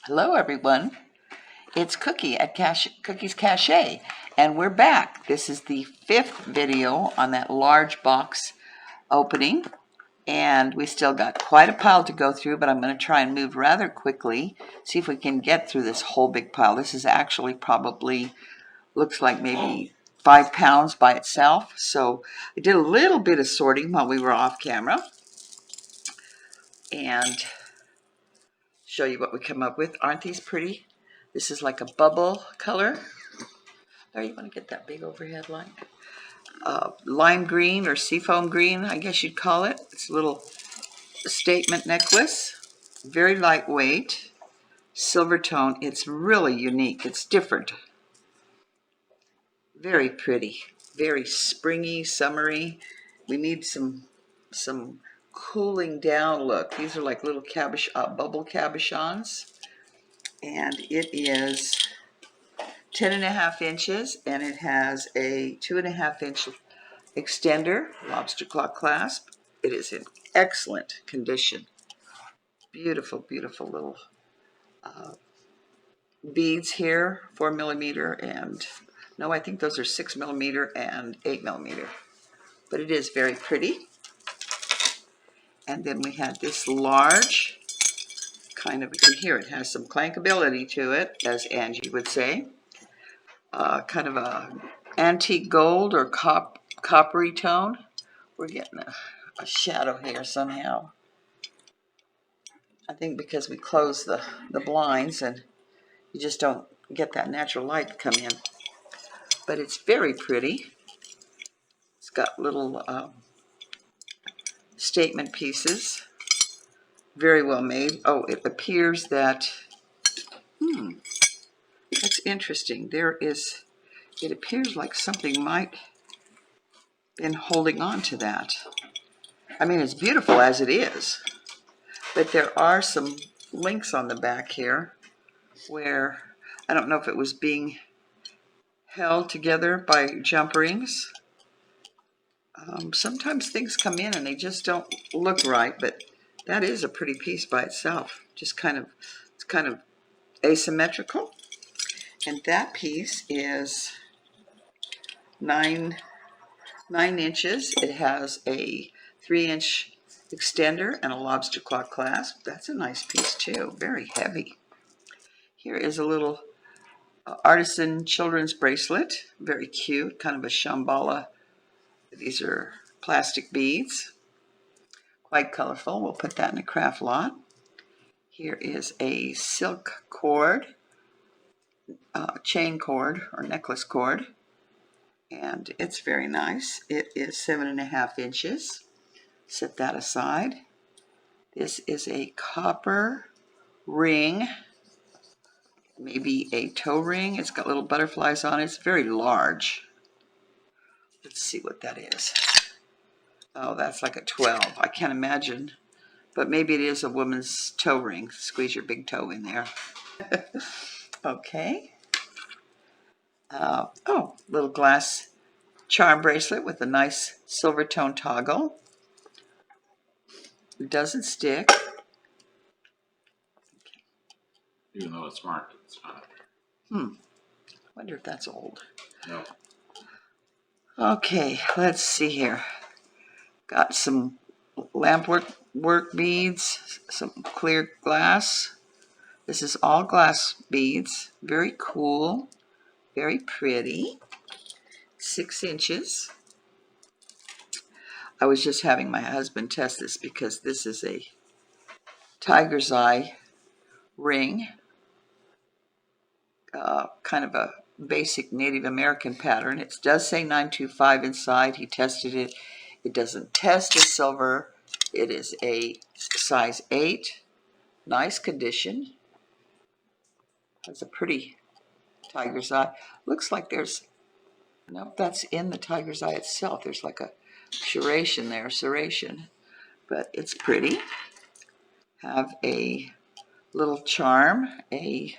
Hello everyone, it's Cookie at Cookies Cache, and we're back. This is the 5th video on that large box opening, and we still got quite a pile to go through, but I'm going to try and move rather quickly, see if we can get through this whole big pile. This is actually probably, looks like maybe 5 pounds by itself, so I did a little bit of sorting while we were off camera, and show you what we come up with. Aren't these pretty? This is like a bubble color. There, you want to get that big overhead light. Lime green or seafoam green, I guess you'd call it. It's a little statement necklace. Very lightweight. Silver tone. It's really unique. It's different. Very pretty. Very springy, summery. We need some cooling down look. These are like little bubble cabochons. And it is 10.5 inches, and it has a 2.5 inch extender, lobster claw clasp. It is in excellent condition. Beautiful, beautiful little beads here, 4mm, and no, I think those are 6mm and 8mm. But it is very pretty. And then we had this large, kind of, you can hear it has some clankability to it, as Angie would say. Kind of a antique gold or coppery tone. We're getting a shadow here somehow. I think because we close the blinds and you just don't get that natural light to come in. But it's very pretty. It's got little statement pieces. Very well made. Oh, it appears that, that's interesting. It appears like something might have been holding on to that. I mean, it's beautiful as it is. But there are some links on the back here where I don't know if it was being held together by jump rings. Sometimes things come in and they just don't look right, but that is a pretty piece by itself. Just it's kind of asymmetrical. And that piece is 9 inches. It has a 3-inch extender and a lobster claw clasp. That's a nice piece too, very heavy. Here is a little Artisan children's bracelet, very cute, kind of a Shambhala. These are plastic beads, quite colorful. We'll put that in a craft lot. Here is a silk cord, chain cord or necklace cord, and it's very nice. It is 7.5 inches. Set that aside. This is a copper ring, maybe a toe ring. It's got little butterflies on it. It's very large. Let's see what that is. Oh, that's like a 12. I can't imagine, but maybe it is a woman's toe ring. Squeeze your big toe in there. Okay. Oh, little glass charm bracelet with a nice silver tone toggle. It doesn't stick. Even though it's marked, it's not. Wonder if that's old. No. Okay, let's see here. Got some lamp work beads, some clear glass. This is all glass beads. Very cool, very pretty. 6 inches. I was just having my husband test this because this is a tiger's eye ring. Kind of a basic Native American pattern. It does say 925 inside. He tested it. It doesn't test as silver. It is a size 8. Nice condition. Has a pretty tiger's eye. Looks like there's, nope, that's in the tiger's eye itself. There's like a serration there, but it's pretty. Have a little charm, a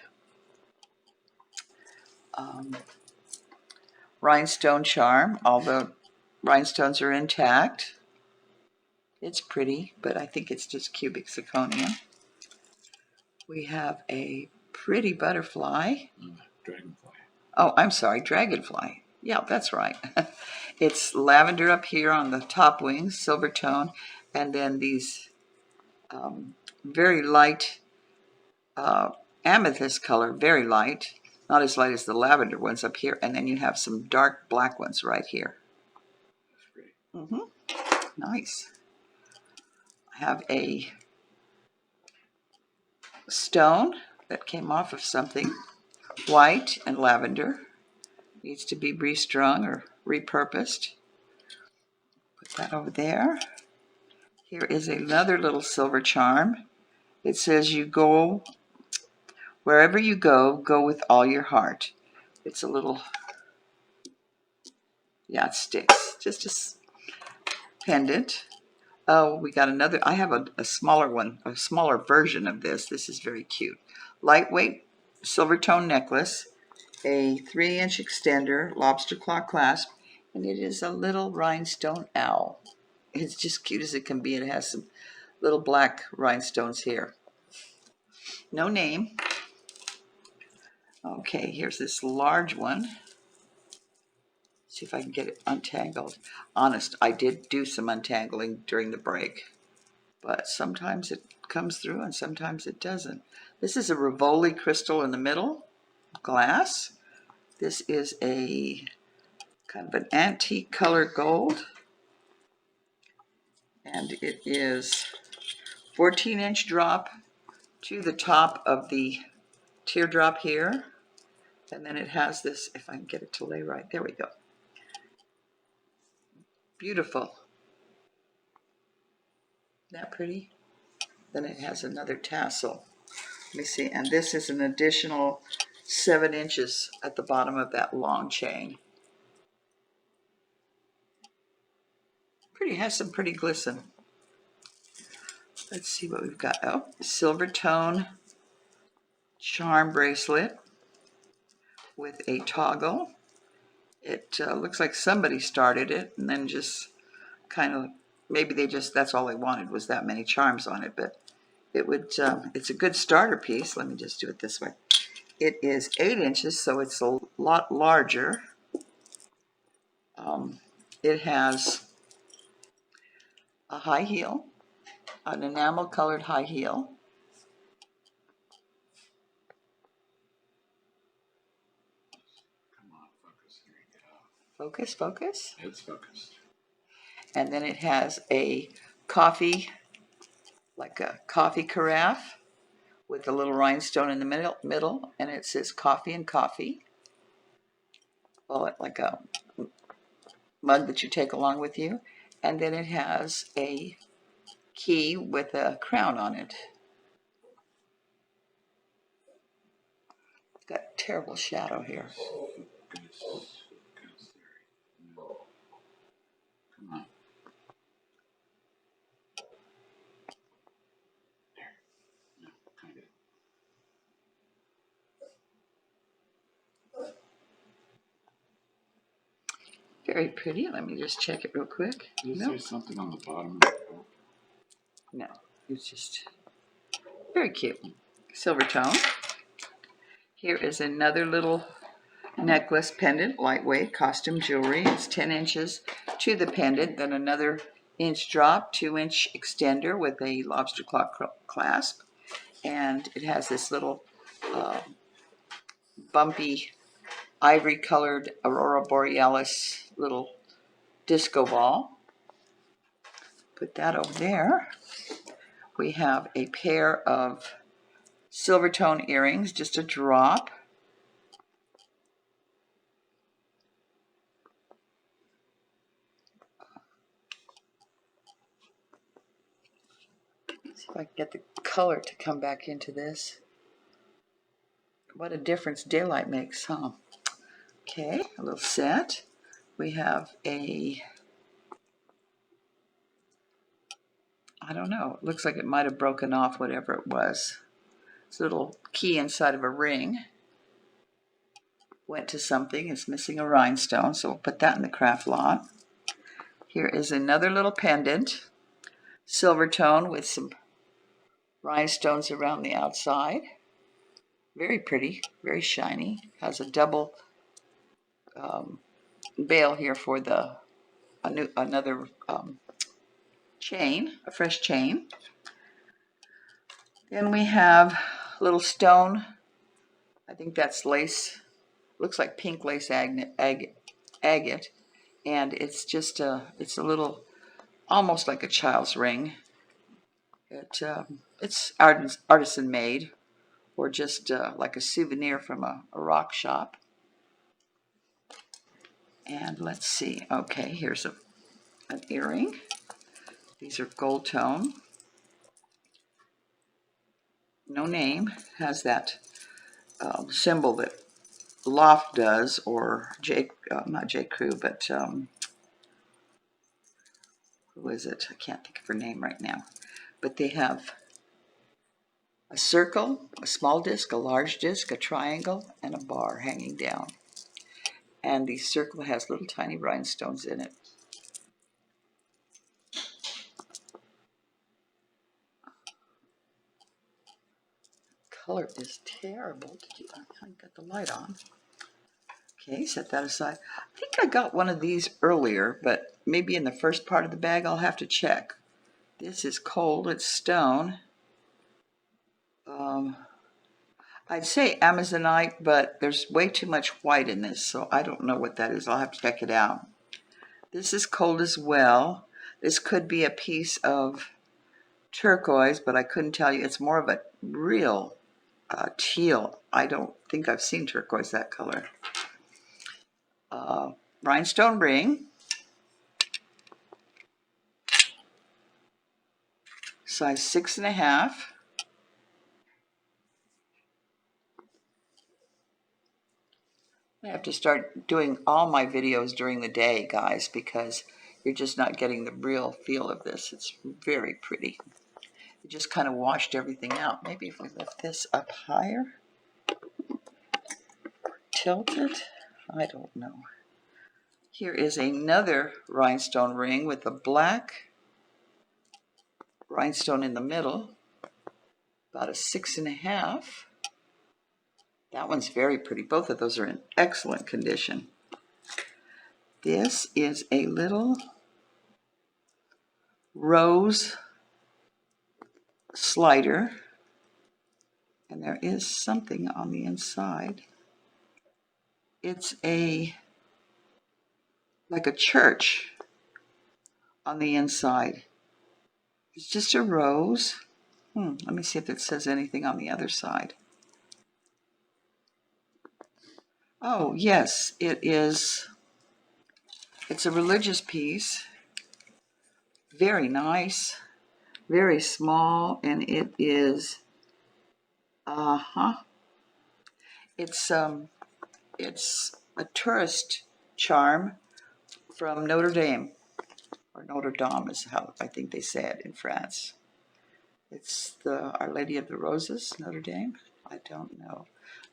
rhinestone charm, although rhinestones are intact. It's pretty, but I think it's just cubic zirconium. We have a pretty butterfly. Dragonfly. Oh, I'm sorry, dragonfly. Yeah, that's right. It's lavender up here on the top wings, silver tone, and then these very light amethyst color, very light, not as light as the lavender ones up here, and then you have some dark black ones right here. That's great. Nice. I have a stone that came off of something, white and lavender. Needs to be restrung or repurposed. Put that over there. Here is another little silver charm. It says, "You go, wherever you go, go with all your heart." It's a little, yeah, it sticks. Just a pendant. Oh, we got another. I have a smaller one, a smaller version of this. This is very cute. Lightweight silver tone necklace, a 3-inch extender, lobster claw clasp, and it is a little rhinestone owl. It's just cute as it can be. It has some little black rhinestones here. No name. Okay, here's this large one. See if I can get it untangled. Honest, I did do some untangling during the break, but sometimes it comes through and sometimes it doesn't. This is a Rivoli crystal in the middle, glass. This is a kind of an antique color gold, and it is 14-inch drop to the top of the teardrop here, and then it has this, if I can get it to lay right, there we go. Beautiful. Isn't that pretty? Then it has another tassel. Let me see, and this is an additional 7 inches at the bottom of that long chain. Pretty, has some pretty glisten. Let's see what we've got. Oh, silver tone charm bracelet with a toggle. It looks like somebody started it and then just kind of, maybe they just, that's all they wanted was that many charms on it, but it would, it's a good starter piece. Let me just do it this way. It is 8 inches, so it's a lot larger. It has a high heel, an enamel colored high heel. Come on, focus. Here you go. Focus, focus. It's focused. And then it has a coffee, like a coffee carafe with a little rhinestone in the middle, and it says coffee and coffee. Well, like a mug that you take along with you. And then it has a key with a crown on it. It's got terrible shadow here. Focus. No. Come on. There. No, kind of. Very pretty. Let me just check it real quick. Is Nope. there something on the bottom? No, it's just very cute. Silver tone. Here is another little necklace pendant, lightweight costume jewelry. It's 10 inches to the pendant, then another inch drop, 2-inch extender with a lobster claw clasp. And it has this little bumpy ivory colored Aurora Borealis little disco ball. Put that over there. We have a pair of silver tone earrings, just a drop. See if I can get the color to come back into this. What a difference daylight makes, huh? Okay, a little set. We have a, I don't know, it looks like it might have broken off whatever it was. It's a little key inside of a ring. Went to something, it's missing a rhinestone, so we'll put that in the craft lot. Here is another little pendant, silver tone with some rhinestones around the outside. Very pretty, very shiny. Has a double bail here for the another chain, a fresh chain. Then we have a little stone. I think that's lace. Looks like pink lace agate, and it's just it's a little, almost like a child's ring. It's artisan made, or just like a souvenir from a rock shop. And let's see. Okay, here's an earring. These are gold tone. No name. Has that symbol that Loft does, or not J. Crew, but who is it? I can't think of her name right now. But they have a circle, a small disc, a large disc, a triangle, and a bar hanging down. And the circle has little tiny rhinestones in it. Color is terrible. I got the light on. Okay, set that aside. I think I got one of these earlier, but maybe in the first part of the bag. I'll have to check. This is cold. It's stone. I'd say Amazonite, but there's way too much white in this, so I don't know what that is. I'll have to check it out. This is cold as well. This could be a piece of turquoise, but I couldn't tell you. It's more of a real teal. I don't think I've seen turquoise that color. Rhinestone ring. Size 6.5. I have to start doing all my videos during the day, guys, because you're just not getting the real feel of this. It's very pretty. It just kind of washed everything out. Maybe if we lift this up higher, tilt it, I don't know. Here is another rhinestone ring with a black rhinestone in the middle, about a 6.5. That one's very pretty. Both of those are in excellent condition. This is a little rose slider, and there is something on the inside. It's like a church on the inside. It's just a rose. Let me see if it says anything on the other side. Oh, yes, it is. It's a religious piece. Very nice. Very small, and it is, it's a tourist charm from Notre Dame, or Notre Dame is how I think they say it in France. It's the Our Lady of the Roses, Notre Dame. I don't know.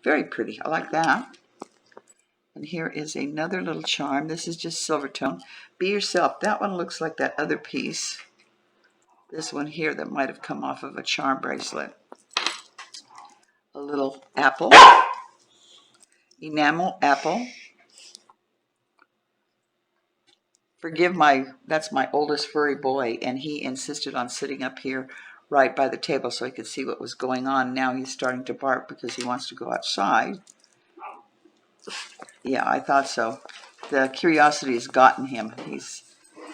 Very pretty. I like that. And here is another little charm. This is just silver tone. Be yourself. That one looks like that other piece. This one here that might have come off of a charm bracelet. A little apple. Enamel apple. Forgive that's my oldest furry boy, and he insisted on sitting up here right by the table so he could see what was going on. Now he's starting to bark because he wants to go outside. Yeah, I thought so. The curiosity has gotten him.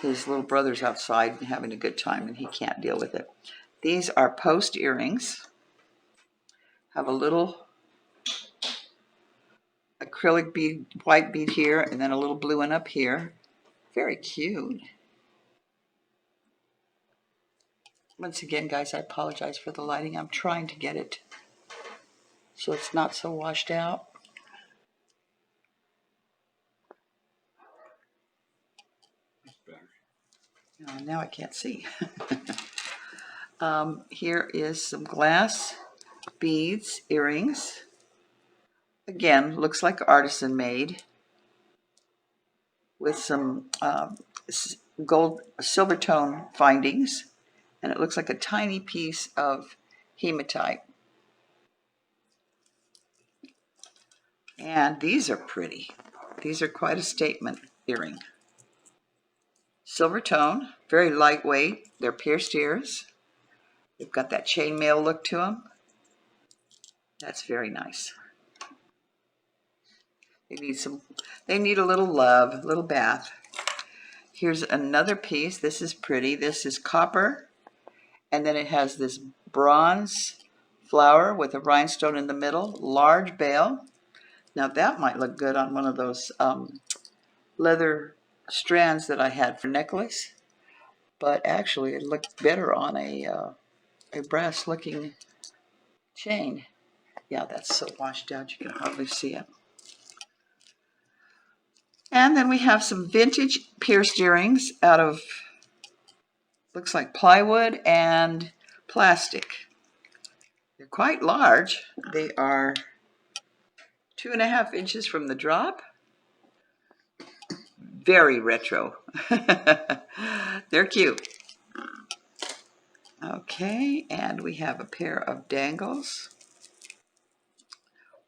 His little brother's outside and having a good time, and he can't deal with it. These are post earrings. Have a little acrylic bead, white bead here, and then a little blue one up here. Very cute. Once again, guys, I apologize for the lighting. I'm trying to get it so it's not so washed out. Now I can't see. Here is some glass beads, earrings. Again, looks like artisan made, with some gold silver tone findings, and it looks like a tiny piece of hematite. And these are pretty. These are quite a statement earring. Silver tone, very lightweight. They're pierced ears. They've got that chainmail look to them. That's very nice. They need a little love, a little bath. Here's another piece. This is pretty. This is copper, and then it has this bronze flower with a rhinestone in the middle, large bail. Now that might look good on one of those leather strands that I had for necklace, but actually it looked better on a brass looking chain. Yeah, that's so washed out you can hardly see it. And then we have some vintage pierced earrings out of, looks like plywood and plastic. They're quite large. They are 2.5 inches from the drop. Very retro. They're cute. Okay, and we have a pair of dangles.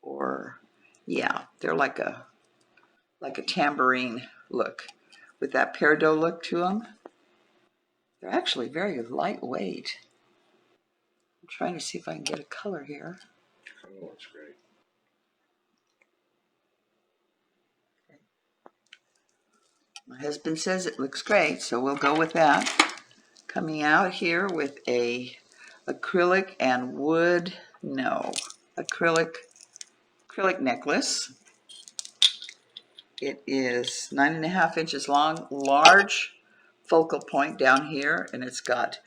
Or, yeah, they're like a tambourine look with that peridot look to them. They're actually very lightweight. I'm trying to see if I can get a color here. Oh, looks great. My husband says it looks great, so we'll go with that. Coming out here with a acrylic and wood, no, acrylic necklace. It is 9.5 inches long, large focal point down here, and it's got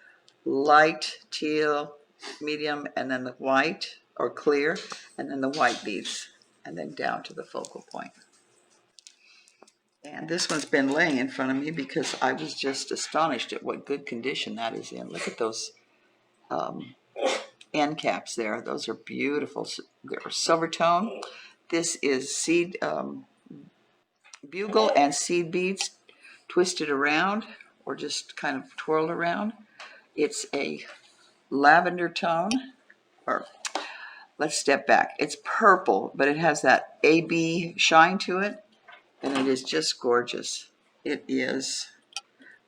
light, teal, medium, and then the white or clear, and then the white beads, and then down to the focal point. And this one's been laying in front of me because I was just astonished at what good condition that is in. Look at those end caps there. Those are beautiful. They're silver tone. This is seed bugle and seed beads twisted around or just kind of twirled around. It's a lavender tone, or let's step back. It's purple, but it has that AB shine to it, and it is just gorgeous. It is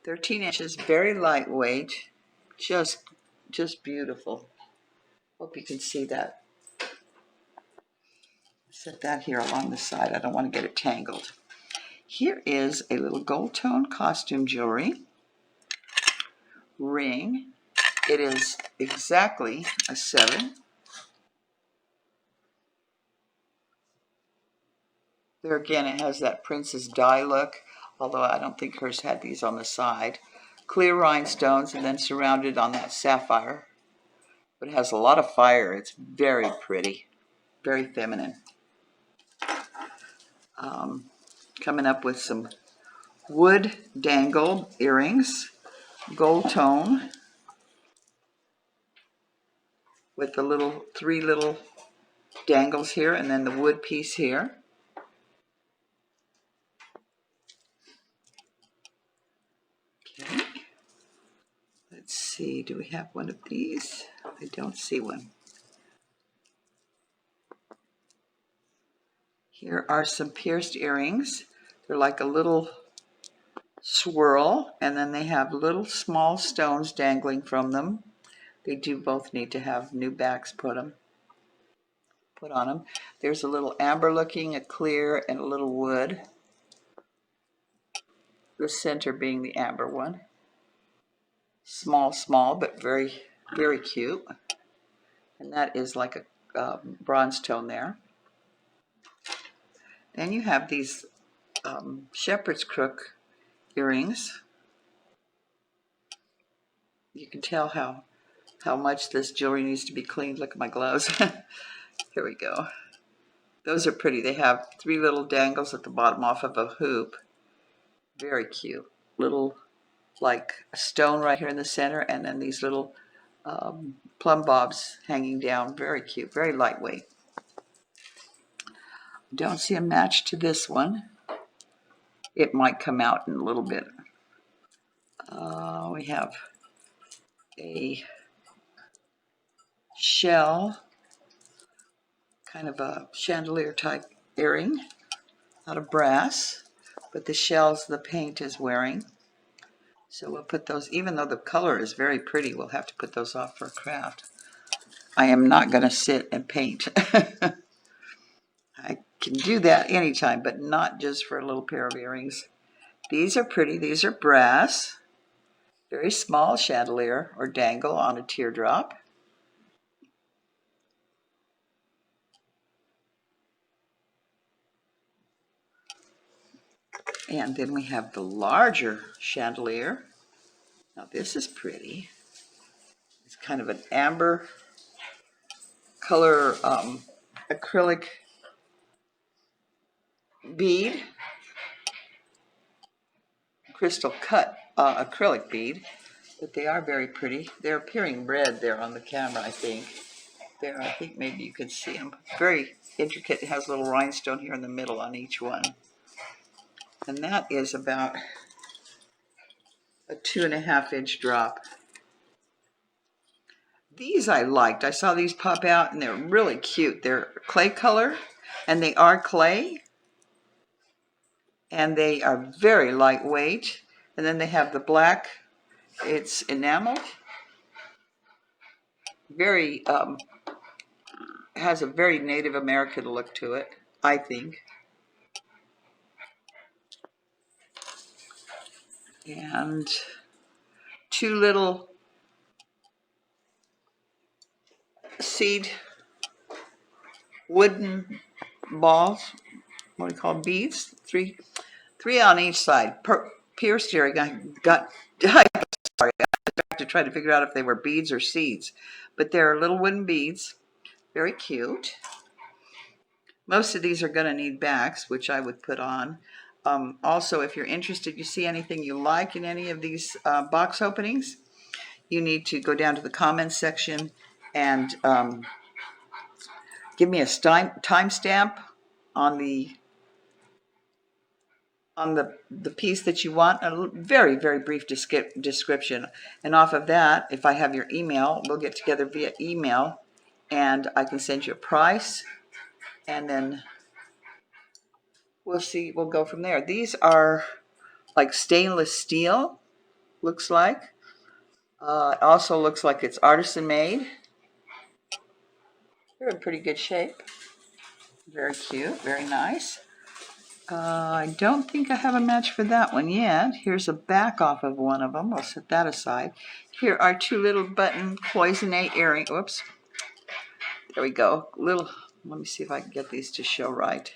13 inches, very lightweight, just beautiful. Hope you can see that. Set that here along the side. I don't want to get it tangled. Here is a little gold tone costume jewelry ring. It is exactly a 7. There again, it has that princess die look, although I don't think hers had these on the side. Clear rhinestones and then surrounded on that sapphire. But it has a lot of fire. It's very pretty, very feminine. Coming up with some wood dangle earrings, gold tone, with the 3 little dangles here, and then the wood piece here. Okay. Let's see, do we have one of these? I don't see one. Here are some pierced earrings. They're like a little swirl, and then they have little small stones dangling from them. They do both need to have new backs put on them. There's a little amber looking, a clear, and a little wood. The center being the amber one. Small, but very, very cute. And that is like a bronze tone there. Then you have these shepherd's crook earrings. You can tell how much this jewelry needs to be cleaned. Look at my gloves. Here we go. Those are pretty. They have 3 little dangles at the bottom off of a hoop. Very cute. Little, like a stone right here in the center, and then these little plumb bobs hanging down. Very cute. Very lightweight. Don't see a match to this one. It might come out in a little bit. We have a shell, kind of a chandelier type earring out of brass, but the shells the paint is wearing. So we'll put those, even though the color is very pretty, we'll have to put those off for a craft. I am not going to sit and paint. I can do that anytime, but not just for a little pair of earrings. These are pretty. These are brass. Very small chandelier or dangle on a teardrop. And then we have the larger chandelier. Now this is pretty. It's kind of an amber color acrylic bead, crystal cut acrylic bead, but they are very pretty. They're appearing red there on the camera, I think. There, I think maybe you can see them. Very intricate. It has a little rhinestone here in the middle on each one. And that is about a 2.5-inch drop. These I liked. I saw these pop out and they're really cute. They're clay color and they are clay. And they are very lightweight. And then they have the black. It's enameled. Very, has a very Native American look to it, I think. And two little seed wooden balls, what do you call them, beads? Three on each side. Pierced here, I got sorry, I had to try to figure out if they were beads or seeds. But they're little wooden beads, very cute. Most of these are going to need backs, which I would put on. Also, if you're interested, you see anything you like in any of these box openings, you need to go down to the comments section and give me a timestamp on the piece that you want, a very, very brief description. And off of that, if I have your email, we'll get together via email and I can send you a price and then we'll see, we'll go from there. These are like stainless steel, looks like. It also looks like it's artisan made. They're in pretty good shape. Very cute, very nice. I don't think I have a match for that one yet. Here's a back off of one of them. We'll set that aside. Here are two little button cloisonne earring. Whoops. There we go. Little. Let me see if I can get these to show right.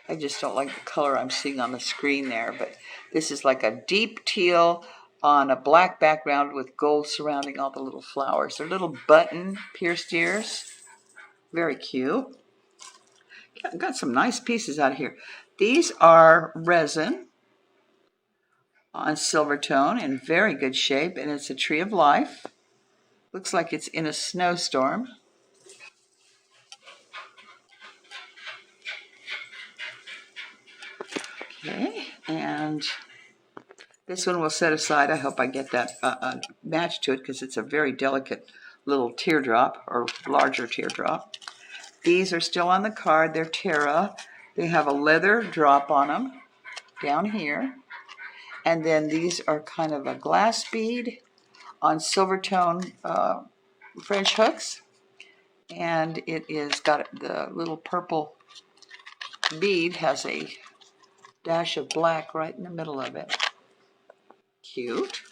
I just don't like the color I'm seeing on the screen there, but this is like a deep teal on a black background with gold surrounding all the little flowers. They're little button pierced ears. Very cute. I've got some nice pieces out of here. These are resin on silver tone in very good shape, and it's a tree of life. Looks like it's in a snowstorm. Okay, and this one we'll set aside. I hope I get that match to it because it's a very delicate little teardrop or larger teardrop. These are still on the card. They're Terra. They have a leather drop on them down here. And then these are kind of a glass bead on silver tone French hooks. And it is got the little purple bead has a dash of black right in the middle of it. Cute.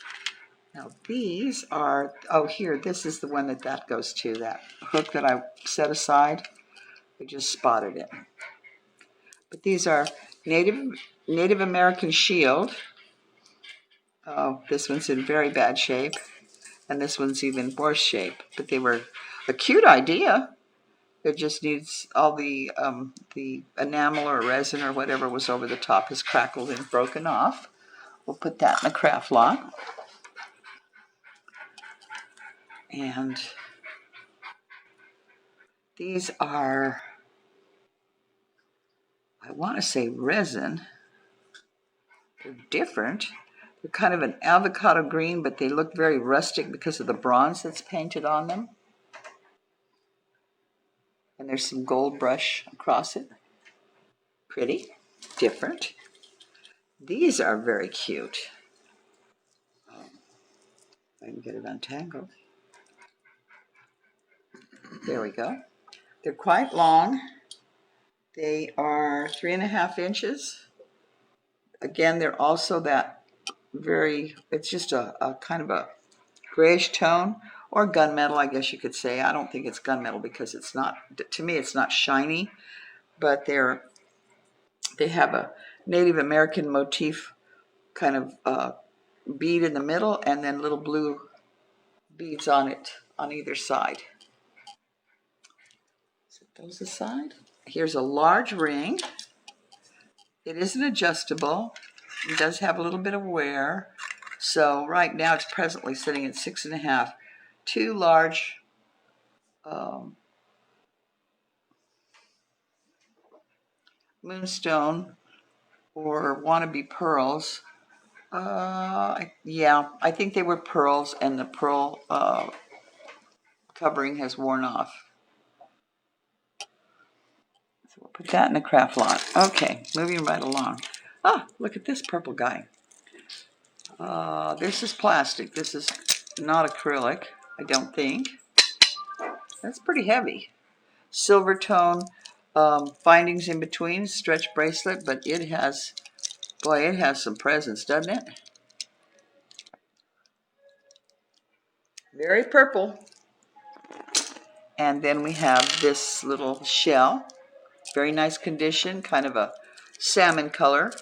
Now these are, oh here, this is the one that goes to, that hook that I set aside. I just spotted it. But these are Native American shield. Oh, this one's in very bad shape. And this one's even worse shape. But they were a cute idea. It just needs all the enamel or resin or whatever was over the top has crackled and broken off. We'll put that in the craft lot. And these are I want to say resin. They're different. They're kind of an avocado green, but they look very rustic because of the bronze that's painted on them. And there's some gold brush across it. Pretty, different. These are very cute. I can get it untangled. There we go. They're quite long. They are 3.5 inches. Again, they're also that it's just a kind of a grayish tone, or gunmetal, I guess you could say. I don't think it's gunmetal because it's not, to me, it's not shiny, but they have a Native American motif kind of bead in the middle and then little blue beads on it on either side. Set those aside. Here's a large ring. It isn't adjustable. It does have a little bit of wear. So right now it's presently sitting at 6.5. Two large moonstone or wannabe pearls. Yeah, I think they were pearls, and the pearl covering has worn off. So we'll put that in the craft lot. Okay, moving right along. Ah, look at this purple guy. This is plastic. This is not acrylic, I don't think. That's pretty heavy. Silver tone findings in between, stretch bracelet, but it has, boy, it has some presence, doesn't it? Very purple. And then we have this little shell. Very nice condition, kind of a salmon color.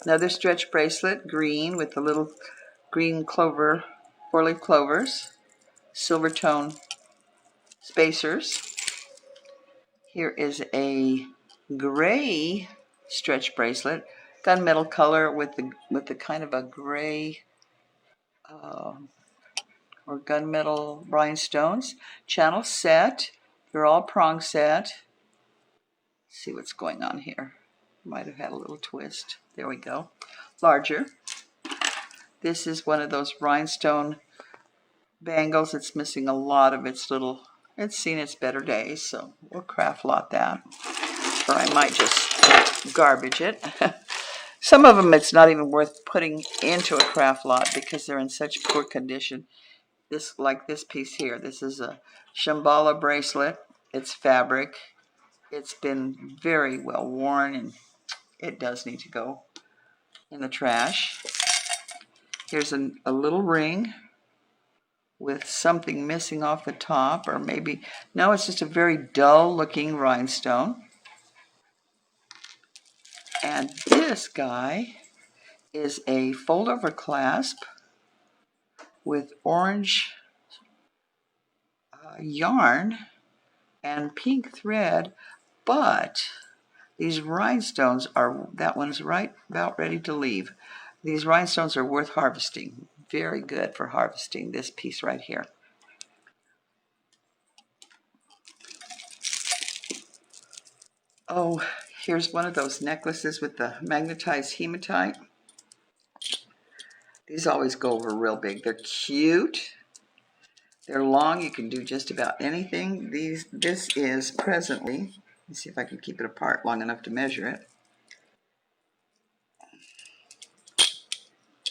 Another stretch bracelet, green with the little green clover, 4-leaf clovers. Silver tone spacers. Here is a gray stretch bracelet, gunmetal color with the kind of a gray or gunmetal rhinestones. Channel set. They're all prong set. Let's see what's going on here. Might have had a little twist. There we go. Larger. This is one of those rhinestone bangles. It's missing a lot of its little, it's seen its better days, so we'll craft lot that. Or I might just garbage it. Some of them it's not even worth putting into a craft lot because they're in such poor condition. This, like this piece here, this is a Shambhala bracelet. It's fabric. It's been very well worn and it does need to go in the trash. Here's a little ring with something missing off the top, or maybe, no, it's just a very dull looking rhinestone. And this guy is a fold over clasp with orange yarn and pink thread, but these rhinestones are, that one's right about ready to leave. These rhinestones are worth harvesting. Very good for harvesting, this piece right here. Oh, here's one of those necklaces with the magnetized hematite. These always go over real big. They're cute. They're long. You can do just about anything. This is presently, let me see if I can keep it apart long enough to measure it.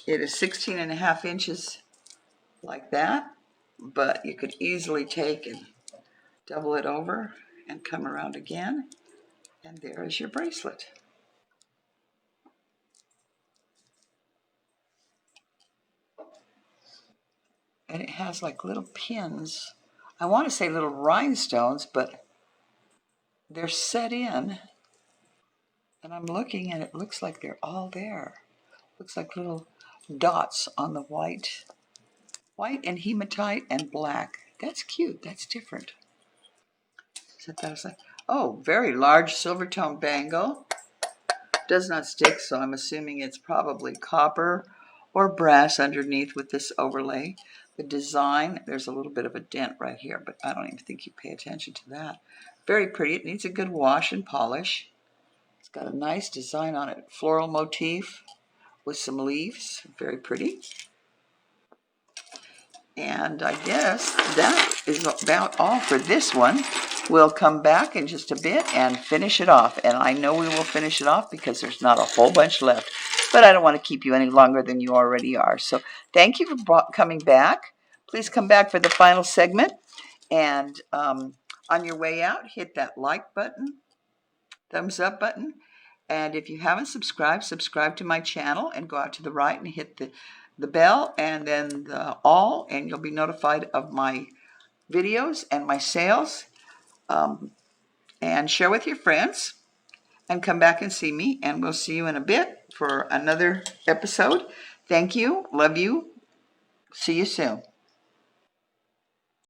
It is 16.5 inches like that, but you could easily take and double it over and come around again, and there is your bracelet. And it has like little pins. I want to say little rhinestones, but they're set in. And I'm looking and it looks like they're all there. Looks like little dots on the white. White and hematite and black. That's cute. That's different. Set that aside. Oh, very large silver tone bangle. Does not stick, so I'm assuming it's probably copper or brass underneath with this overlay. The design, there's a little bit of a dent right here, but I don't even think you pay attention to that. Very pretty. It needs a good wash and polish. It's got a nice design on it. Floral motif with some leaves. Very pretty. And I guess that is about all for this one. We'll come back in just a bit and finish it off. And I know we will finish it off because there's not a whole bunch left. But I don't want to keep you any longer than you already are. So thank you for coming back. Please come back for the final segment. And on your way out, hit that like button, thumbs up button. And if you haven't subscribed, subscribe to my channel and go out to the right and hit the bell and then the all, and you'll be notified of my videos and my sales. And share with your friends and come back and see me. And we'll see you in a bit for another episode. Thank you. Love you. See you soon.